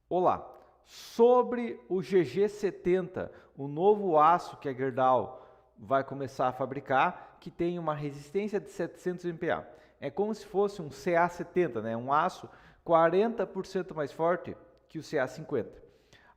Olá, sobre o GG70, o novo aço que a Gerdau vai começar a fabricar, que tem uma resistência de 700 MPa. É como se fosse um CA70, né? Um aço 40% mais forte que o CA50.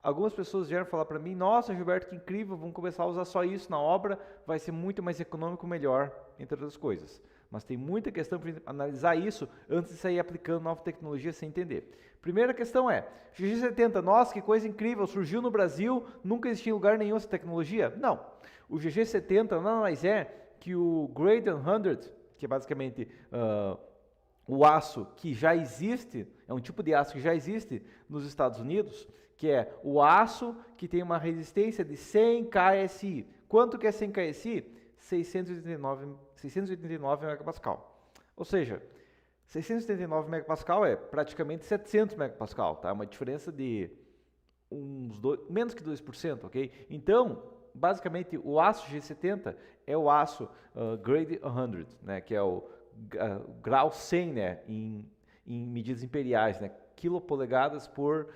Algumas pessoas vieram falar para mim, nossa Gilberto, que incrível, vamos começar a usar só isso na obra, vai ser muito mais econômico, melhor, entre outras coisas. Mas tem muita questão para analisar isso antes de sair aplicando nova tecnologia sem entender. Primeira questão é, GG70, nossa, que coisa incrível, surgiu no Brasil, nunca existia em lugar nenhum essa tecnologia? Não. O GG70 nada mais é que o Grade 100, que é basicamente o aço que já existe, é um tipo de aço que já existe nos Estados Unidos, que é o aço que tem uma resistência de 100 KSI. Quanto que é 100 KSI? 689 megapascal. Ou seja, 689 megapascal é praticamente 700 megapascal, tá? Uma diferença de menos que 2%, ok? Então, basicamente, o aço G70 é o aço Grade 100, né? Que é o grau 100, né? Em medidas imperiais, né? Quilopolegadas por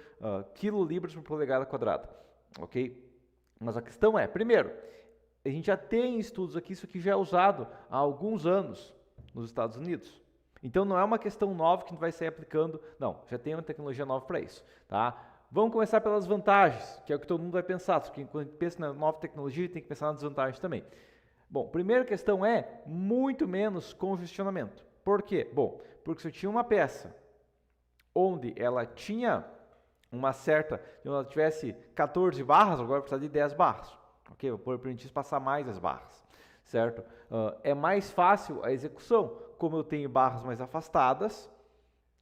quilolibras por polegada quadrada, ok? Mas a questão é, primeiro, a gente já tem estudos aqui, isso aqui já é usado há alguns anos nos Estados Unidos. Então não é uma questão nova que a gente vai sair aplicando, não, já tem uma tecnologia nova para isso, tá? Vamos começar pelas vantagens, que é o que todo mundo vai pensar, porque quando a gente pensa na nova tecnologia, tem que pensar nas desvantagens também. Bom, primeira questão é muito menos congestionamento. Por quê? Bom, porque se eu tinha uma peça onde ela tinha uma certa, se ela tivesse 14 barras, agora precisa de 10 barras, ok? Vou permitir passar mais as barras, certo? É mais fácil a execução, como eu tenho barras mais afastadas,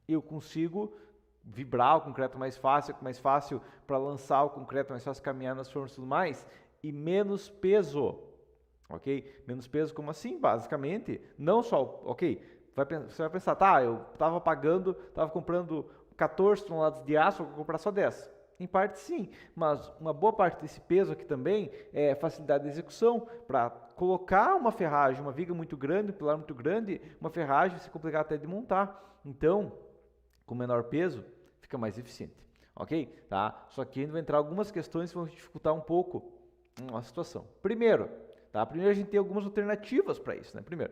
eu consigo vibrar o concreto mais fácil para lançar o concreto, mais fácil caminhar nas formas e tudo mais, e menos peso, ok? Menos peso como assim? Basicamente, não só, ok, você vai pensar, tá, eu estava comprando 14 toneladas de aço, vou comprar só 10. Em parte sim, mas uma boa parte desse peso aqui também é facilidade de execução. Para colocar uma ferragem, uma viga muito grande, um pilar muito grande, uma ferragem vai ser complicado até de montar. Então, com menor peso, fica mais eficiente. Ok? Tá? Só que ainda vai entrar algumas questões que vão dificultar um pouco a situação. Primeiro, tá? Primeiro a gente tem algumas alternativas para isso. Né? Primeiro,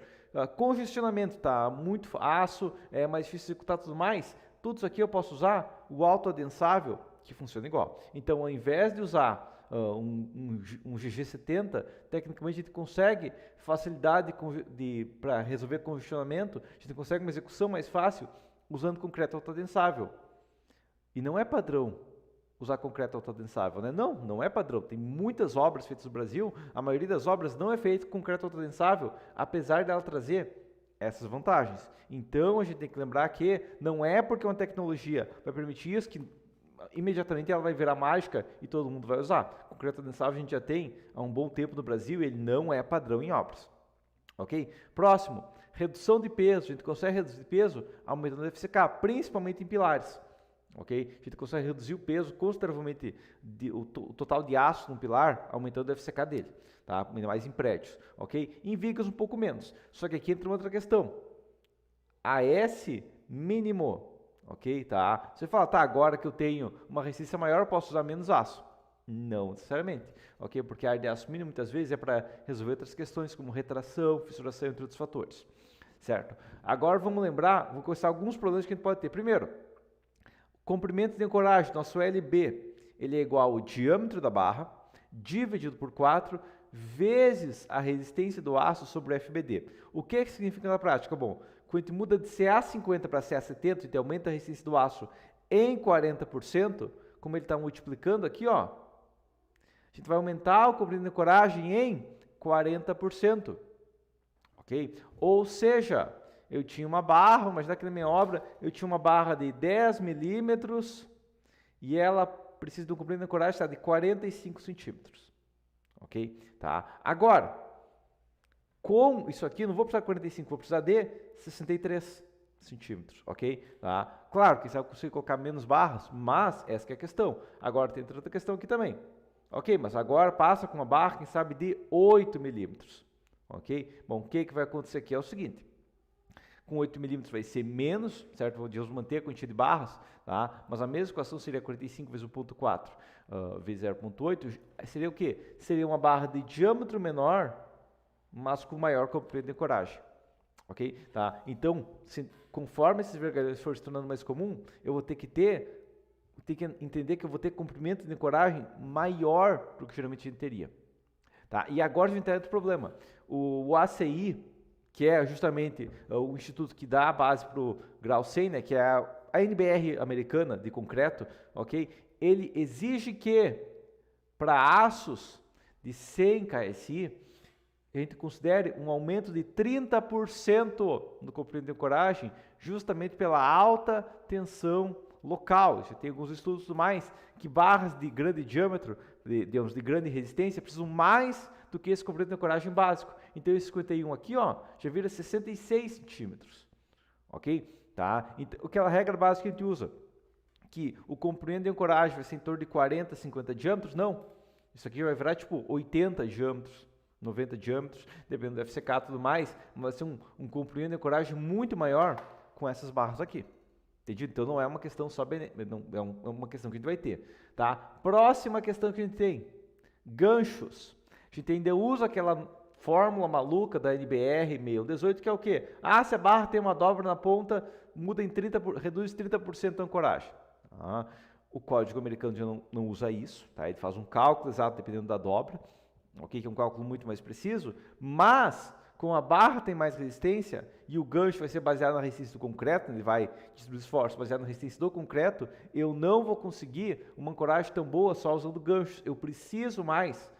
congestionamento, tá? Muito aço, é mais difícil de executar tudo mais. Tudo isso aqui eu posso usar o autoadensável, que funciona igual. Então, ao invés de usar um GG70, tecnicamente a gente consegue facilidade para resolver congestionamento, a gente consegue uma execução mais fácil usando concreto autoadensável. E não é padrão usar concreto autoadensável, né? Não, não é padrão. Tem muitas obras feitas no Brasil, a maioria das obras não é feita com concreto autoadensável, apesar dela trazer essas vantagens. Então a gente tem que lembrar que não é porque uma tecnologia vai permitir isso que imediatamente ela vai virar mágica e todo mundo vai usar. Concreto adensável a gente já tem há um bom tempo no Brasil e ele não é padrão em obras. Ok? Próximo, redução de peso. A gente consegue reduzir peso aumentando o FCK, principalmente em pilares. Ok? A gente consegue reduzir o peso consideravelmente, o total de aço no pilar, aumentando o FCK dele. Tá? Ainda mais em prédios. Ok? Em vigas um pouco menos. Só que aqui entra uma outra questão. AS mínimo. Ok? Tá? Você fala, tá, agora que eu tenho uma resistência maior, eu posso usar menos aço. Não necessariamente, ok? Porque a área de aço mínimo muitas vezes é para resolver outras questões como retração, fissuração, entre outros fatores, certo? Agora vamos lembrar, vou começar alguns problemas que a gente pode ter. Primeiro, comprimento de ancoragem, nosso LB, ele é igual ao diâmetro da barra dividido por 4 vezes a resistência do aço sobre o FBD. O que significa na prática? Bom, quando a gente muda de CA50 para CA70, a gente aumenta a resistência do aço em 40%, como ele está multiplicando aqui, ó, a gente vai aumentar o comprimento de ancoragem em 40%, ok? Ou seja, eu tinha uma barra, imagina que na minha obra eu tinha uma barra de 10 milímetros e ela precisa de um comprimento de ancoragem, tá, de 45 centímetros, ok? Tá? Agora, com isso aqui, eu não vou precisar de 45, vou precisar de 63 centímetros, ok? Tá? Claro que você vai conseguir colocar menos barras, mas essa que é a questão. Agora tem outra questão aqui também. Ok, mas agora passa com uma barra, quem sabe, de 8 milímetros. Ok? Bom, o que vai acontecer aqui é o seguinte. Com 8 milímetros vai ser menos, certo? Vamos manter a quantia de barras, tá? Mas a mesma equação seria 45 vezes 1.4 vezes 0.8, seria o quê? Seria uma barra de diâmetro menor, mas com maior comprimento de ancoragem, ok? Tá? Então, conforme esses vergalhões forem se tornando mais comum, eu vou ter que entender que eu vou ter comprimento de ancoragem maior do que geralmente a gente teria. Tá? E agora a gente tem outro problema. O ACI, que é justamente o instituto que dá a base para o grau 100, né, que é a NBR americana de concreto, ok? Ele exige que para aços de 100 KSI, a gente considere um aumento de 30% no comprimento de ancoragem, justamente pela alta tensão local. Você tem alguns estudos e tudo mais, que barras de grande diâmetro, digamos, de grande resistência, precisam mais do que esse comprimento de ancoragem básico. Então, esse 51 aqui, ó, já vira 66 centímetros, ok? Tá? Então, aquela regra básica que a gente usa, que o comprimento de ancoragem vai ser em torno de 40, 50 diâmetros, não. Isso aqui vai virar tipo 80 diâmetros, 90 diâmetros, dependendo do FCK e tudo mais, vai ser um comprimento de ancoragem muito maior com essas barras aqui. Entendido? Então não é uma questão só, é uma questão que a gente vai ter. Tá? Próxima questão que a gente tem, ganchos. A gente ainda usa aquela fórmula maluca da NBR 6118, que é o quê? Ah, se a barra tem uma dobra na ponta, muda em 30%, reduz 30% a ancoragem. Ah, o código americano já não usa isso, tá? Ele faz um cálculo exato dependendo da dobra, ok? Que é um cálculo muito mais preciso, mas como a barra tem mais resistência e o gancho vai ser baseado na resistência do concreto, ele vai distribuir esforço baseado na resistência do concreto, eu não vou conseguir uma ancoragem tão boa só usando ganchos, eu preciso mais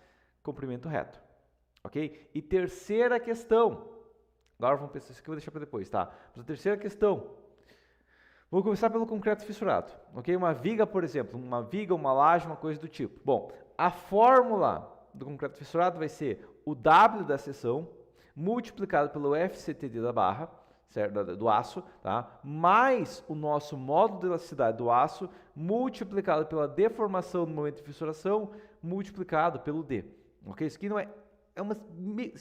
comprimento reto, ok? E terceira questão, agora vamos pensar, isso aqui eu vou deixar para depois, tá? Mas a terceira questão, vou começar pelo concreto fissurado, ok? Uma viga, por exemplo, uma viga, uma laje, uma coisa do tipo. Bom, a fórmula do concreto fissurado vai ser o W da seção multiplicado pelo FCTD da barra, certo? Do aço, tá? Mais o nosso módulo de elasticidade do aço multiplicado pela deformação no momento de fissuração multiplicado pelo D, ok? Isso aqui não é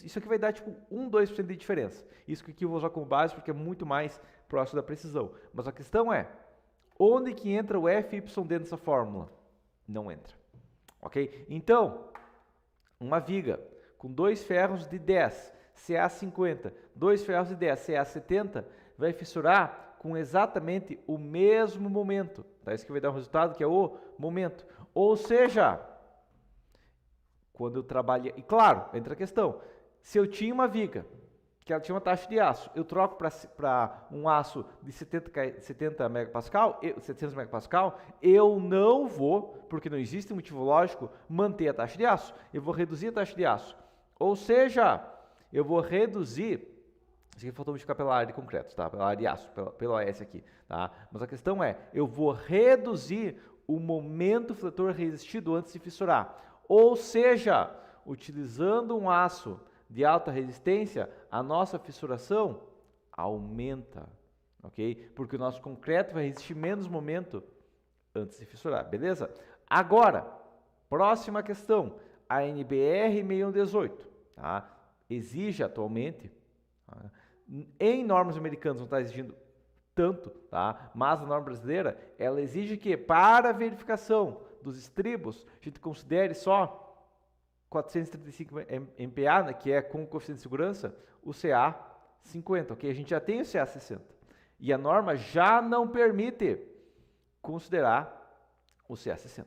isso aqui vai dar tipo 1, 2% de diferença. Isso aqui eu vou usar como base porque é muito mais próximo da precisão. Mas a questão é, onde que entra o FYD nessa fórmula? Não entra, ok? Então, uma viga com 2 ferros de 10, CA50, 2 ferros de 10, CA70, vai fissurar com exatamente o mesmo momento. Tá? Isso que vai dar um resultado que é o momento. Ou seja, quando eu trabalho... E claro, entra a questão. Se eu tinha uma viga, que ela tinha uma taxa de aço, eu troco para um aço de 70 megapascal, 700 megapascal, eu não vou, porque não existe motivo lógico, manter a taxa de aço. Eu vou reduzir a taxa de aço. Ou seja, eu vou reduzir... Isso aqui faltou multiplicar pela área de concreto, tá? Pela área de aço, pela OS aqui, tá? Mas a questão é, eu vou reduzir o momento fletor resistido antes de fissurar. Ou seja, utilizando um aço de alta resistência, a nossa fissuração aumenta, ok? Porque o nosso concreto vai resistir menos momento antes de fissurar, beleza? Agora, próxima questão, a NBR 6118, tá? Exige atualmente, tá? Em normas americanas não está exigindo tanto, tá? Mas a norma brasileira, ela exige que para a verificação dos estribos, a gente considere só 435 MPa, né, que é com o coeficiente de segurança, o CA50, ok? A gente já tem o CA60. E a norma já não permite considerar o CA60.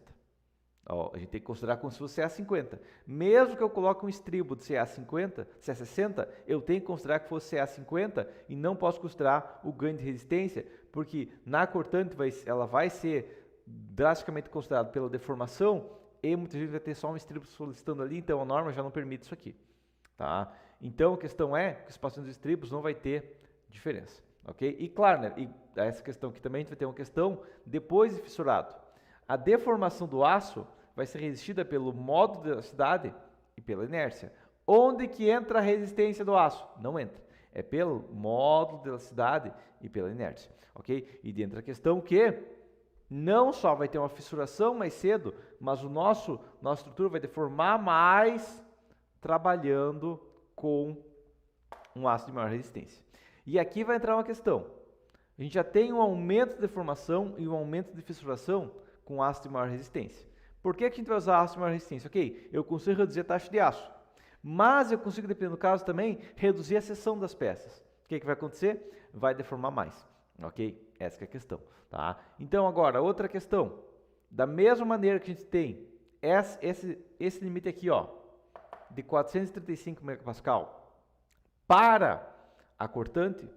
Ó, a gente tem que considerar como se fosse CA50. Mesmo que eu coloque um estribo de CA50, CA60, eu tenho que considerar que fosse CA50 e não posso considerar o ganho de resistência, porque na cortante ela vai ser drasticamente considerado pela deformação e muita gente vai ter só um estribo solicitando ali, então a norma já não permite isso aqui, tá? Então a questão é que o espaço dos estribos não vai ter diferença, ok? E claro, né, e essa questão aqui também a gente vai ter uma questão depois de fissurado. A deformação do aço vai ser resistida pelo módulo de elasticidade e pela inércia. Onde que entra a resistência do aço? Não entra. É pelo módulo de elasticidade e pela inércia, ok? E dentro da questão que não só vai ter uma fissuração mais cedo, mas nossa estrutura vai deformar mais trabalhando com um aço de maior resistência. E aqui vai entrar uma questão. A gente já tem um aumento de deformação e um aumento de fissuração com aço de maior resistência. Por que a gente vai usar aço de maior resistência? Ok, eu consigo reduzir a taxa de aço, mas eu consigo, dependendo do caso também, reduzir a seção das peças. O que vai acontecer? Vai deformar mais. Ok? Essa que é a questão. Tá? Então agora, outra questão. Da mesma maneira que a gente tem esse limite aqui, ó, de 435 megapascal para a cortante,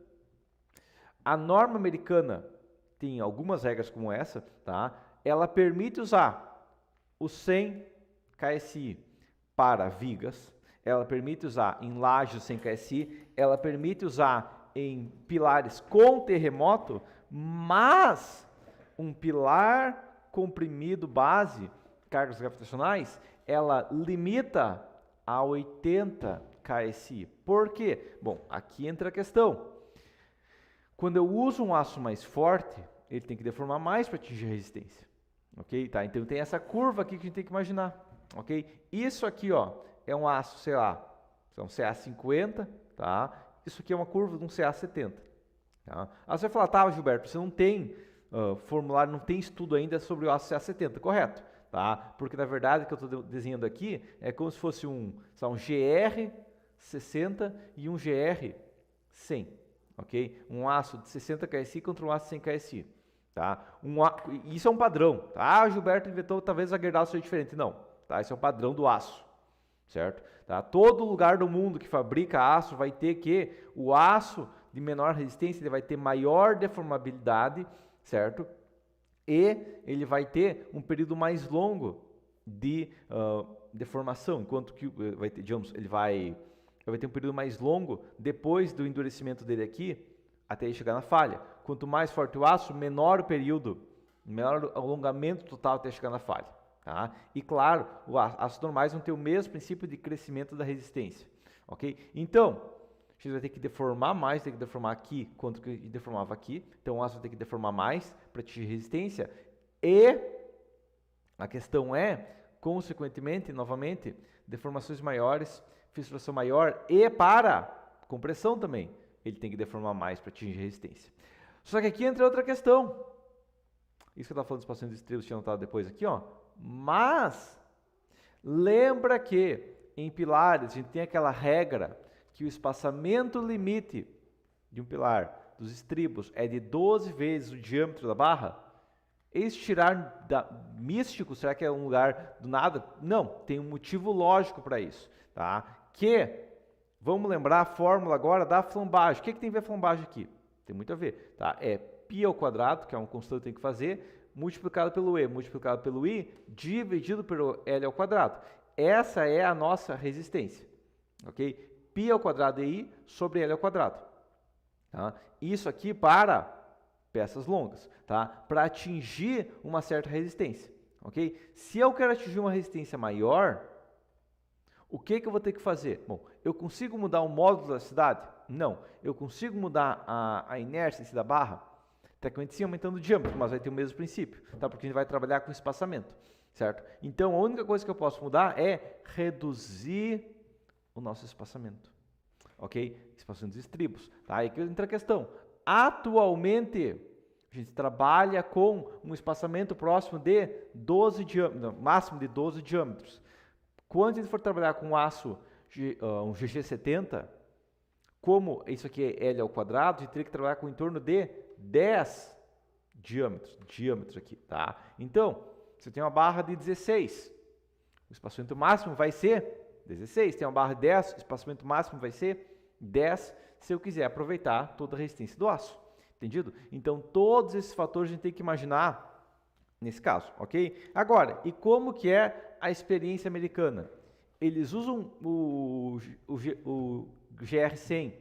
a norma americana tem algumas regras como essa, tá? Ela permite usar o 100 KSI para vigas, ela permite usar em lajes 100 KSI, ela permite usar em pilares com terremoto, mas um pilar comprimido base, cargas gravitacionais, ela limita a 80 KSI. Por quê? Bom, aqui entra a questão. Quando eu uso um aço mais forte, ele tem que deformar mais para atingir a resistência. Ok? Tá? Então tem essa curva aqui que a gente tem que imaginar. Ok? Isso aqui, ó, é um aço, sei lá, um CA50, tá? Isso aqui é uma curva de um CA70. Tá? Aí você vai falar, tá, Gilberto, você não tem formulário, não tem estudo ainda sobre o aço CA70, correto? Tá? Porque na verdade o que eu estou desenhando aqui é como se fosse um GR60 e um GR100. Ok? Um aço de 60 KSI contra um aço de 100 KSI. Tá? Isso é um padrão. Tá? Gilberto inventou, talvez a Gerdau seja diferente. Não. Tá? Isso é um padrão do aço. Certo? Tá? Todo lugar do mundo que fabrica aço vai ter que o aço de menor resistência ele vai ter maior deformabilidade, certo? E ele vai ter um período mais longo de deformação, enquanto que vai ter, digamos, ele vai ter um período mais longo depois do endurecimento dele aqui, até ele chegar na falha. Quanto mais forte o aço, menor o período, menor o alongamento total até chegar na falha. Tá? E claro, os aços normais vão ter o mesmo princípio de crescimento da resistência. Ok? Então, a gente vai ter que deformar mais, tem que deformar aqui quanto que deformava aqui. Então o aço vai ter que deformar mais para atingir resistência. E a questão é, consequentemente, novamente, deformações maiores, fissuração maior e para compressão também. Ele tem que deformar mais para atingir resistência. Só que aqui entra outra questão. Isso que eu estava falando dos pacientes de estribos, tinha notado depois aqui, ó. Mas, lembra que em pilares a gente tem aquela regra que o espaçamento limite de um pilar dos estribos é de 12 vezes o diâmetro da barra? Eles tiraram místico, será que é um lugar do nada? Não, tem um motivo lógico para isso, tá? Que, vamos lembrar a fórmula agora da flambagem. O que tem a ver a flambagem aqui? Tem muito a ver, tá? É π ao quadrado, que é uma constante que tem que fazer, multiplicado pelo E, multiplicado pelo I, dividido pelo L ao quadrado. Essa é a nossa resistência, ok? π ao quadrado e I sobre L ao quadrado. Tá? Isso aqui para peças longas, tá? Para atingir uma certa resistência, ok? Se eu quero atingir uma resistência maior, o que eu vou ter que fazer? Bom, eu consigo mudar o módulo da cidade? Não. Eu consigo mudar a inércia da barra? Tecnicamente sim, aumentando o diâmetro, mas vai ter o mesmo princípio, tá? Porque a gente vai trabalhar com espaçamento, certo? Então, a única coisa que eu posso mudar é reduzir o nosso espaçamento, ok? Espaçamento dos estribos, tá? Aí que entra a questão. Atualmente, a gente trabalha com um espaçamento próximo de 12 diâmetros, máximo de 12 diâmetros. Quando a gente for trabalhar com aço, um GG70, como isso aqui é L ao quadrado, a gente teria que trabalhar com em torno de 10 diâmetros aqui, tá? Então, você tem uma barra de 16, o espaçamento máximo vai ser 16, tem uma barra de 10, o espaçamento máximo vai ser 10, se eu quiser aproveitar toda a resistência do aço, entendido? Então, todos esses fatores a gente tem que imaginar nesse caso, ok? Agora, e como que é a experiência americana? Eles usam o GR100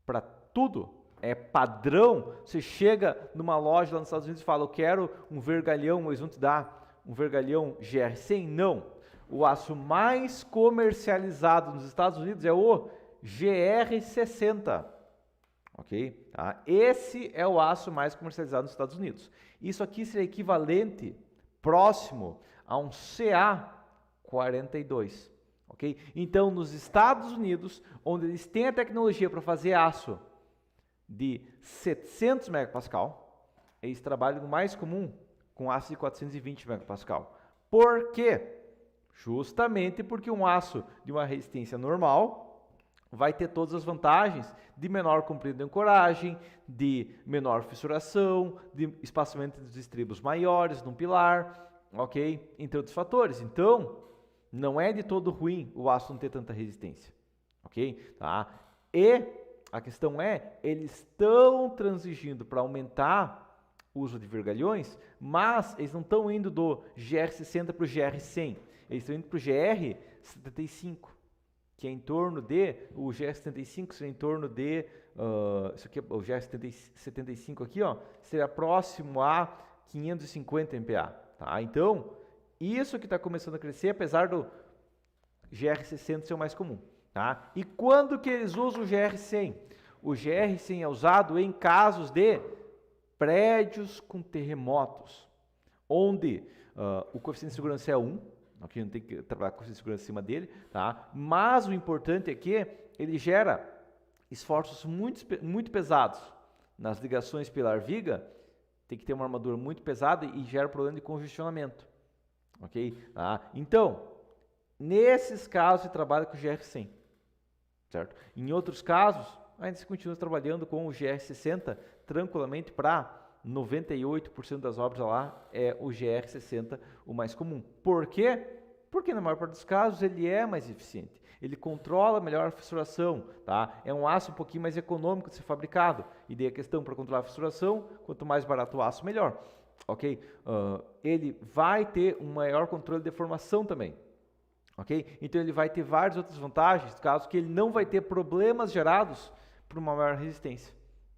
para tudo, é padrão. Você chega numa loja lá nos Estados Unidos e fala, eu quero um vergalhão, eles vão te dar um vergalhão GR100? Não. O aço mais comercializado nos Estados Unidos é o GR60, ok? Tá? Esse é o aço mais comercializado nos Estados Unidos. Isso aqui seria equivalente, próximo a um CA42, ok? Então, nos Estados Unidos, onde eles têm a tecnologia para fazer aço de 700 megapascal, eles trabalham no mais comum com aço de 420 megapascal. Por quê? Justamente porque um aço de uma resistência normal vai ter todas as vantagens de menor comprido de ancoragem, de menor fissuração, de espaçamento dos estribos maiores no pilar, ok? Entre outros fatores. Então, não é de todo ruim o aço não ter tanta resistência, ok? Tá? E a questão é, eles estão transigindo para aumentar o uso de vergalhões, mas eles não estão indo do GR60 para o GR100, eles estão indo para o GR75. Que é em torno de, o GR75 seria em torno de, isso aqui, o GR75 aqui, ó, seria próximo a 550 MPa, tá? Então, isso que está começando a crescer, apesar do GR60 ser o mais comum, tá? E quando que eles usam o GR100? O GR100 é usado em casos de prédios com terremotos, onde o coeficiente de segurança é 1, aqui não tem que trabalhar com segurança em cima dele, tá? Mas o importante é que ele gera esforços muito pesados nas ligações pilar-viga, tem que ter uma armadura muito pesada e gera problema de congestionamento, ok? Tá? Então, nesses casos você trabalha com o GR100, certo? Em outros casos, ainda se continua trabalhando com o GR60 tranquilamente para 98% das obras lá é o GR60 o mais comum. Por quê? Porque na maior parte dos casos ele é mais eficiente. Ele controla melhor a fissuração, tá? É um aço um pouquinho mais econômico de ser fabricado. E daí a questão para controlar a fissuração, quanto mais barato o aço, melhor. Ok? Ele vai ter um maior controle de deformação também. Ok? Então ele vai ter várias outras vantagens, caso que ele não vai ter problemas gerados por uma maior resistência.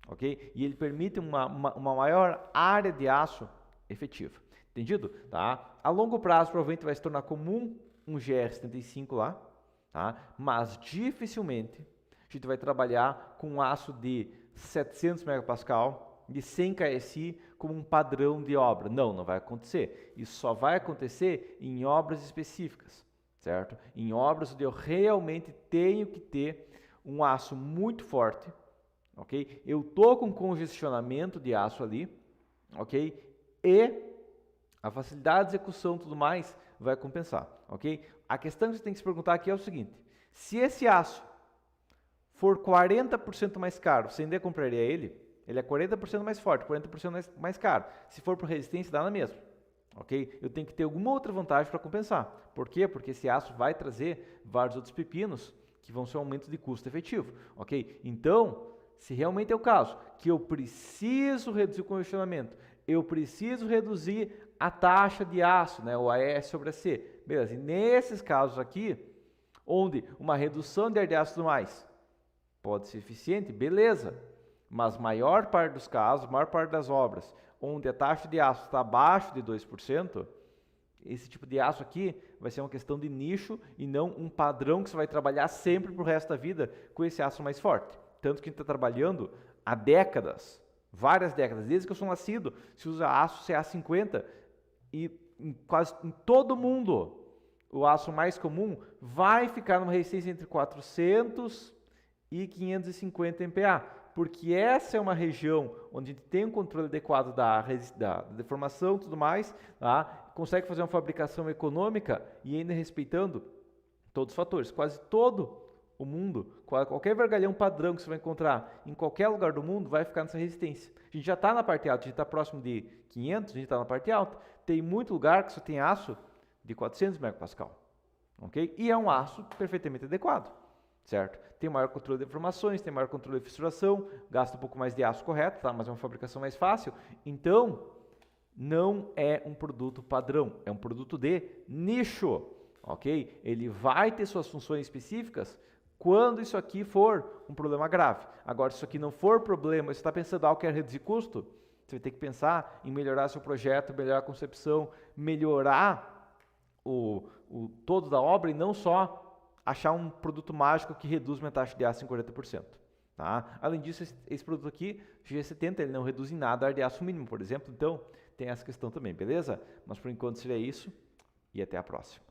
Ok? E ele permite uma maior área de aço efetiva. Entendido? Tá? A longo prazo, provavelmente vai se tornar comum um GR75 lá, tá? Mas dificilmente a gente vai trabalhar com um aço de 700 megapascal, de 100 KSI, como um padrão de obra. Não vai acontecer. Isso só vai acontecer em obras específicas, certo? Em obras onde eu realmente tenho que ter um aço muito forte, ok? Eu tô com congestionamento de aço ali, ok? E a facilidade de execução e tudo mais vai compensar, ok? A questão que você tem que se perguntar aqui é o seguinte: se esse aço for 40% mais caro, você ainda compraria ele? Ele é 40% mais forte, 40% mais caro. Se for por resistência, dá na mesma, ok? Eu tenho que ter alguma outra vantagem para compensar. Por quê? Porque esse aço vai trazer vários outros pepinos que vão ser um aumento de custo efetivo, ok? Então, se realmente é o caso, que eu preciso reduzir o congestionamento, eu preciso reduzir a taxa de aço, né, o AS sobre AC, beleza? E nesses casos aqui, onde uma redução de ar de aço e tudo mais pode ser eficiente, beleza, mas maior parte dos casos, maior parte das obras, onde a taxa de aço está abaixo de 2%, esse tipo de aço aqui vai ser uma questão de nicho e não um padrão que você vai trabalhar sempre para o resto da vida com esse aço mais forte. Tanto que a gente está trabalhando há décadas, várias décadas, desde que eu sou nascido, se usa aço CA50 e quase em todo mundo o aço mais comum vai ficar numa resistência entre 400 e 550 MPa, porque essa é uma região onde a gente tem um controle adequado da deformação e tudo mais, tá? Consegue fazer uma fabricação econômica e ainda respeitando todos os fatores. Quase todo o mundo, qualquer vergalhão padrão que você vai encontrar em qualquer lugar do mundo vai ficar nessa resistência. A gente já está na parte alta, a gente está próximo de 500, a gente está na parte alta. Tem muito lugar que só tem aço de 400 megapascal, ok? E é um aço perfeitamente adequado, certo? Tem maior controle de deformações, tem maior controle de fissuração, gasta um pouco mais de aço correto, tá? Mas é uma fabricação mais fácil. Então, não é um produto padrão, é um produto de nicho, ok? Ele vai ter suas funções específicas quando isso aqui for um problema grave. Agora, se isso aqui não for problema, você está pensando algo que quer reduzir custo, você vai ter que pensar em melhorar seu projeto, melhorar a concepção, melhorar o todo da obra e não só achar um produto mágico que reduz minha taxa de aço em 40%. Tá? Além disso, esse produto aqui, o G70, ele não reduz em nada ar de aço mínimo, por exemplo, então tem essa questão também, beleza? Mas por enquanto seria isso e até a próxima.